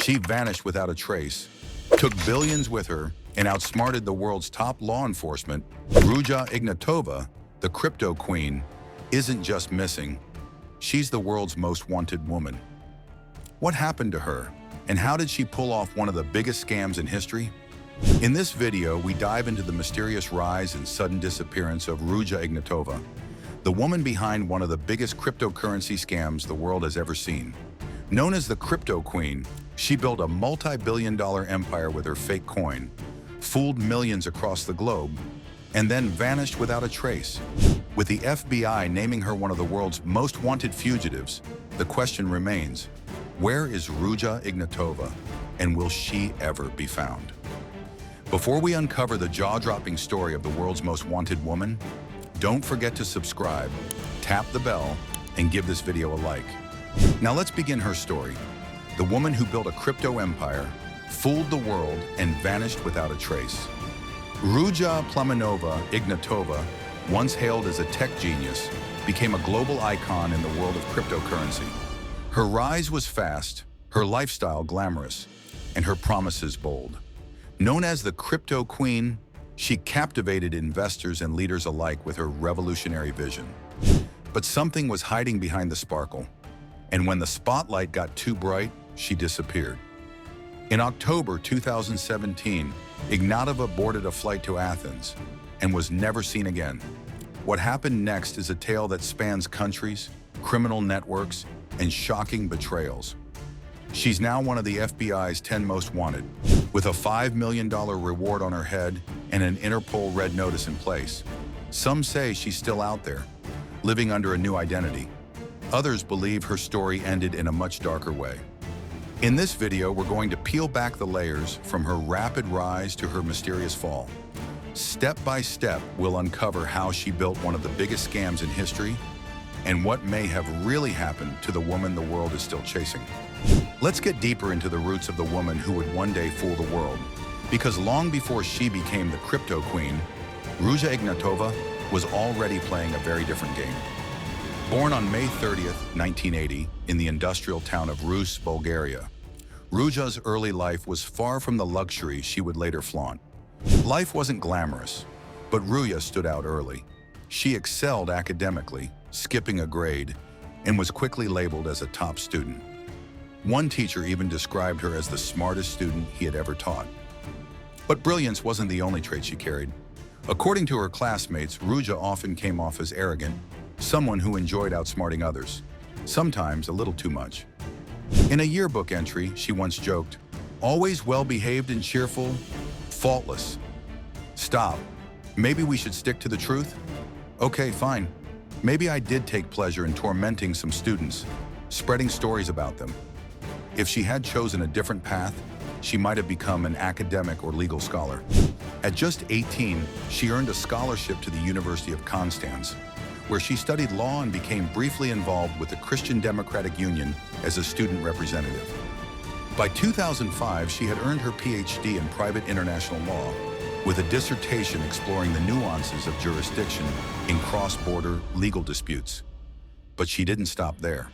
She vanished without a trace, took billions with her, and outsmarted the world's top law enforcement. Ruja Ignatova, the crypto queen, isn't just missing. She's the world's most wanted woman. What happened to her, and how did she pull off one of the biggest scams in history? In this video, we dive into the mysterious rise and sudden disappearance of Ruja Ignatova, the woman behind one of the biggest cryptocurrency scams the world has ever seen. Known as the crypto queen, she built a multi-billion-dollar empire with her fake coin, fooled millions across the globe, and then vanished without a trace. With the FBI naming her one of the world's most wanted fugitives, the question remains, where is Ruja Ignatova, and will she ever be found? Before we uncover the jaw-dropping story of the world's most wanted woman, don't forget to subscribe, tap the bell, and give this video a like. Now let's begin her story. The woman who built a crypto empire, fooled the world, and vanished without a trace. Ruja Ignatova, once hailed as a tech genius, became a global icon in the world of cryptocurrency. Her rise was fast, her lifestyle glamorous, and her promises bold. Known as the crypto queen, she captivated investors and leaders alike with her revolutionary vision. But something was hiding behind the sparkle, and when the spotlight got too bright, she disappeared. In October 2017, Ignatova boarded a flight to Athens and was never seen again. What happened next is a tale that spans countries, criminal networks, and shocking betrayals. She's now one of the FBI's 10 most wanted, with a $5 million reward on her head and an Interpol red notice in place. Some say she's still out there, living under a new identity. Others believe her story ended in a much darker way. In this video, we're going to peel back the layers from her rapid rise to her mysterious fall. Step by step, we'll uncover how she built one of the biggest scams in history and what may have really happened to the woman the world is still chasing. Let's get deeper into the roots of the woman who would one day fool the world, because long before she became the crypto queen, Ruja Ignatova was already playing a very different game. Born on May 30th, 1980, in the industrial town of Rus, Bulgaria, Ruja's early life was far from the luxury she would later flaunt. Life wasn't glamorous, but Ruja stood out early. She excelled academically, skipping a grade, and was quickly labeled as a top student. One teacher even described her as the smartest student he had ever taught. But brilliance wasn't the only trait she carried. According to her classmates, Ruja often came off as arrogant, someone who enjoyed outsmarting others, sometimes a little too much. In a yearbook entry, she once joked, "Always well-behaved and cheerful, faultless. Stop. Maybe we should stick to the truth? Okay, fine. Maybe I did take pleasure in tormenting some students, spreading stories about them. If she had chosen a different path, she might have become an academic or legal scholar." At just 18, she earned a scholarship to the University of Constance, where she studied law and became briefly involved with the Christian Democratic Union as a student representative. By 2005, she had earned her PhD in private international law, with a dissertation exploring the nuances of jurisdiction in cross-border legal disputes. But she didn't stop there.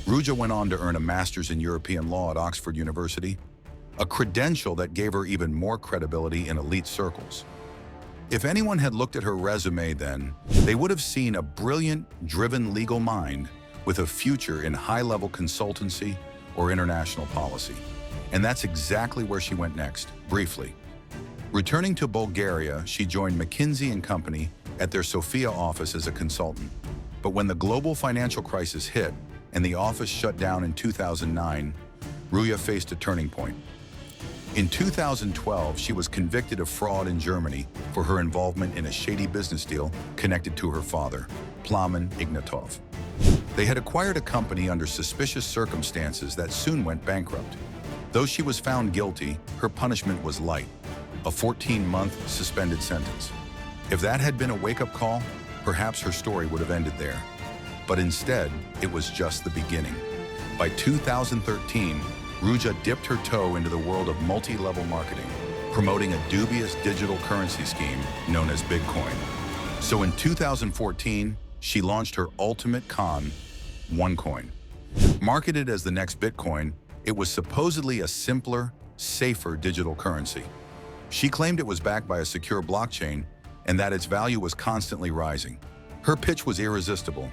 Ruja went on to earn a master's in European law at Oxford University, a credential that gave her even more credibility in elite circles. If anyone had looked at her resume then, they would have seen a brilliant, driven legal mind with a future in high-level consultancy or international policy. And that's exactly where she went next, briefly. Returning to Bulgaria, she joined McKinsey & Company at their Sofia office as a consultant. But when the global financial crisis hit and the office shut down in 2009, Ruja faced a turning point. In 2012, she was convicted of fraud in Germany for her involvement in a shady business deal connected to her father, Plamen Ignatov. They had acquired a company under suspicious circumstances that soon went bankrupt. Though she was found guilty, her punishment was light, a 14-month suspended sentence. If that had been a wake-up call, perhaps her story would have ended there. But instead, it was just the beginning. By 2013, Ruja dipped her toe into the world of multi-level marketing, promoting a dubious digital currency scheme known as Bitcoin. So in 2014, she launched her ultimate con, OneCoin. Marketed as the next Bitcoin, It was supposedly a simpler, safer digital currency. She claimed it was backed by a secure blockchain and that its value was constantly rising. Her pitch was irresistible.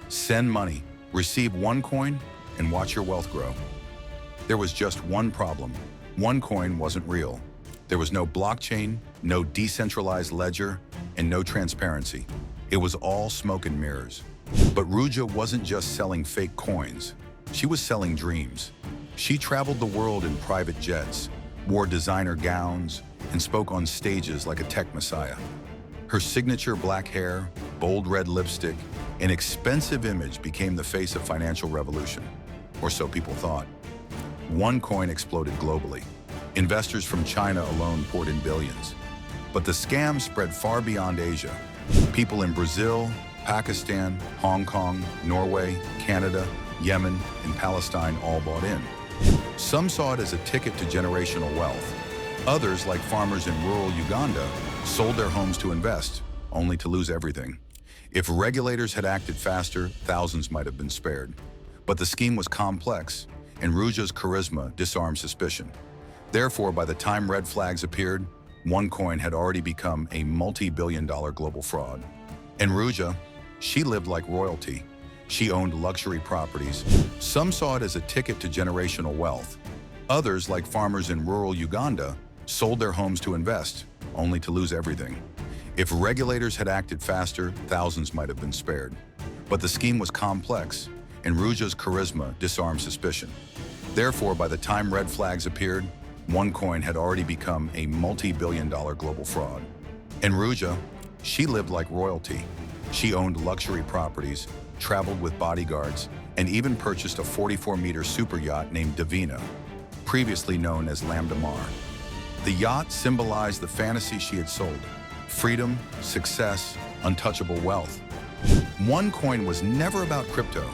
Send money, receive OneCoin, and watch your wealth grow. There was just one problem. OneCoin wasn't real. There was no blockchain, no decentralized ledger, and no transparency. It was all smoke and mirrors. But Ruja wasn't just selling fake coins. She was selling dreams. She traveled the world in private jets, wore designer gowns, and spoke on stages like a tech messiah. Her signature black hair, bold red lipstick, and expensive image became the face of financial revolution, or so people thought. OneCoin exploded globally. Investors from China alone poured in billions. But the scam spread far beyond Asia. People in Brazil, Pakistan, Hong Kong, Norway, Canada, Yemen, and Palestine all bought in. Some saw it as a ticket to generational wealth. Others, like farmers in rural Uganda, sold their homes to invest, only to lose everything. If regulators had acted faster, thousands might have been spared. But the scheme was complex, and Ruja's charisma disarmed suspicion. Therefore, by the time red flags appeared, OneCoin had already become a multi-billion-dollar global fraud. And Ruja, she lived like royalty. She owned luxury properties. Some saw it as a ticket to generational wealth. Others, like farmers in rural Uganda, sold their homes to invest, only to lose everything. If regulators had acted faster, thousands might have been spared. But the scheme was complex, and Ruja's charisma disarmed suspicion. Therefore, by the time red flags appeared, OneCoin had already become a multi-billion-dollar global fraud. And Ruja, she lived like royalty. She owned luxury properties, traveled with bodyguards, and even purchased a 44-meter super yacht named Divina, previously known as Lambda Mar. The yacht symbolized the fantasy she had sold: freedom, success, untouchable wealth. OneCoin was never about crypto.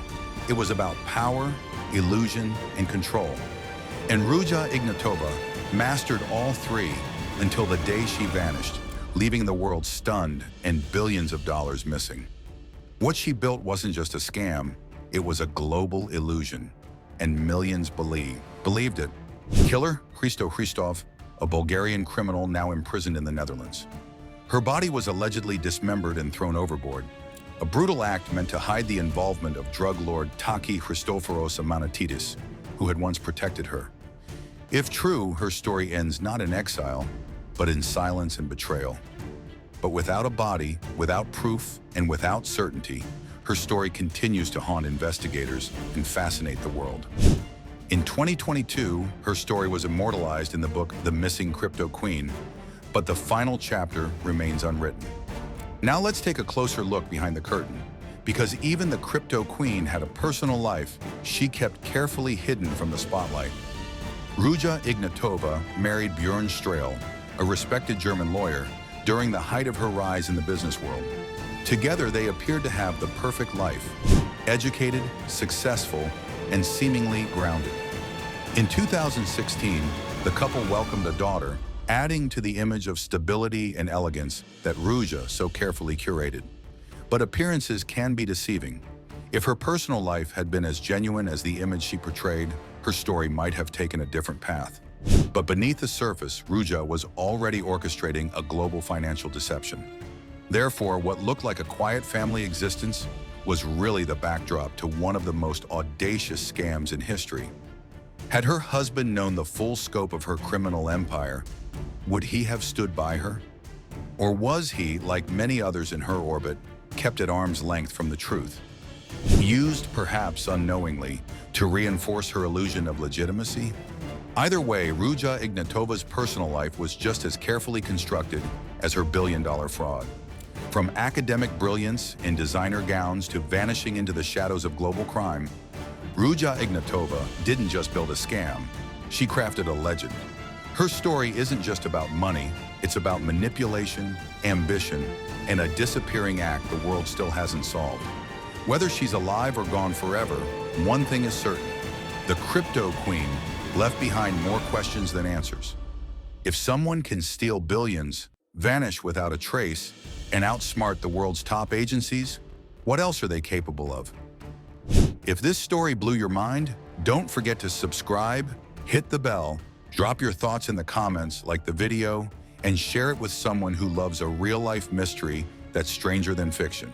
It was about power, illusion, and control. And Ruja Ignatova mastered all three until the day she vanished, leaving the world stunned and billions of dollars missing. What she built wasn't just a scam, it was a global illusion, and millions believed it. Killer Hristo Hristov, a Bulgarian criminal now imprisoned in the Netherlands. Her body was allegedly dismembered and thrown overboard, a brutal act meant to hide the involvement of drug lord Taki Christoforos Amanatidis, who had once protected her. If true, her story ends not in exile, but in silence and betrayal. But without a body, without proof, and without certainty, her story continues to haunt investigators and fascinate the world. In 2022, her story was immortalized in the book The Missing Crypto Queen, but the final chapter remains unwritten. Now let's take a closer look behind the curtain, because even the Crypto Queen had a personal life she kept carefully hidden from the spotlight. Ruja Ignatova married Björn Strahl, a respected German lawyer, during the height of her rise in the business world. Together, they appeared to have the perfect life: educated, successful, and seemingly grounded. In 2016, the couple welcomed a daughter, adding to the image of stability and elegance that Ruja so carefully curated. But appearances can be deceiving. If her personal life had been as genuine as the image she portrayed, her story might have taken a different path. But beneath the surface, Ruja was already orchestrating a global financial deception. Therefore, what looked like a quiet family existence was really the backdrop to one of the most audacious scams in history. Had her husband known the full scope of her criminal empire, would he have stood by her? Or was he, like many others in her orbit, kept at arm's length from the truth? Used, perhaps unknowingly, to reinforce her illusion of legitimacy? Either way, Ruja Ignatova's personal life was just as carefully constructed as her billion-dollar fraud. From academic brilliance in designer gowns to vanishing into the shadows of global crime, Ruja Ignatova didn't just build a scam, she crafted a legend. Her story isn't just about money, it's about manipulation, ambition, and a disappearing act the world still hasn't solved. Whether she's alive or gone forever, one thing is certain: the Crypto Queen left behind more questions than answers. If someone can steal billions, vanish without a trace, and outsmart the world's top agencies, what else are they capable of? If this story blew your mind, Don't forget to subscribe, hit the bell, drop your thoughts in the comments, like the video, and share it with someone who loves a real-life mystery that's stranger than fiction.